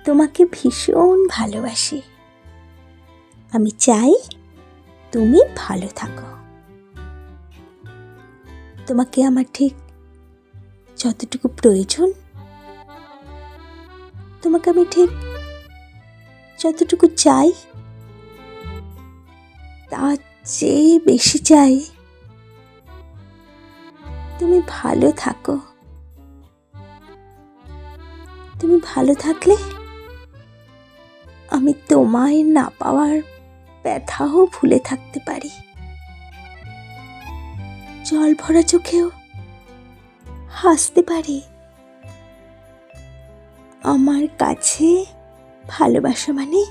তোমাকে ভীষণ ভালোবাসি। আমি চাই তুমি ভালো থাকো। তোমাকে আমার ঠিক যতটুকু প্রয়োজন, তোমাকে আমি ঠিক যতটুকু চাই, তার চেয়ে বেশি চাই তুমি ভালো থাকো। তুমি ভালো থাকলে আমি তোমায় না পাওয়ার ব্যথাও ভুলে থাকতে পারি। জল ভরা চোখেও হাসতে পারি। আমার কাছে ভালোবাসা মানে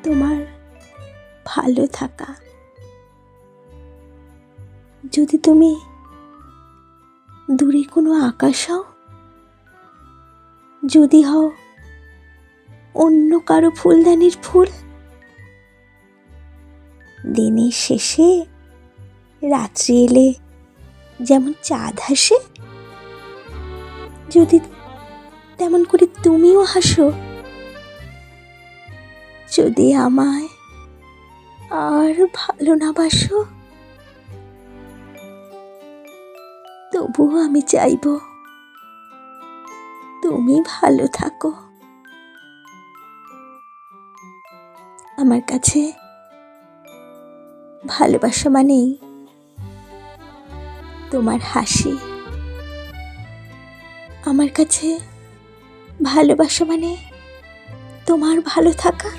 তোমার ভালো থাকা। যদি তুমি দূরে কোনো আকাশ হও, যদি হও অন্য কারো ফুলদানির ফুল, দিনের শেষে রাত্রি এলে যেমন চাঁদ হাসে, যদি তেমন করে তুমিও হাসো, যদি আমায় আর ভালো না বাসো, তবুও আমি চাইব তুমি ভালো থাকো। আমার কাছে ভালোবাসা মানেই তোমার হাসি। আমার কাছে ভালোবাসা মানে তোমার ভালো থাকা।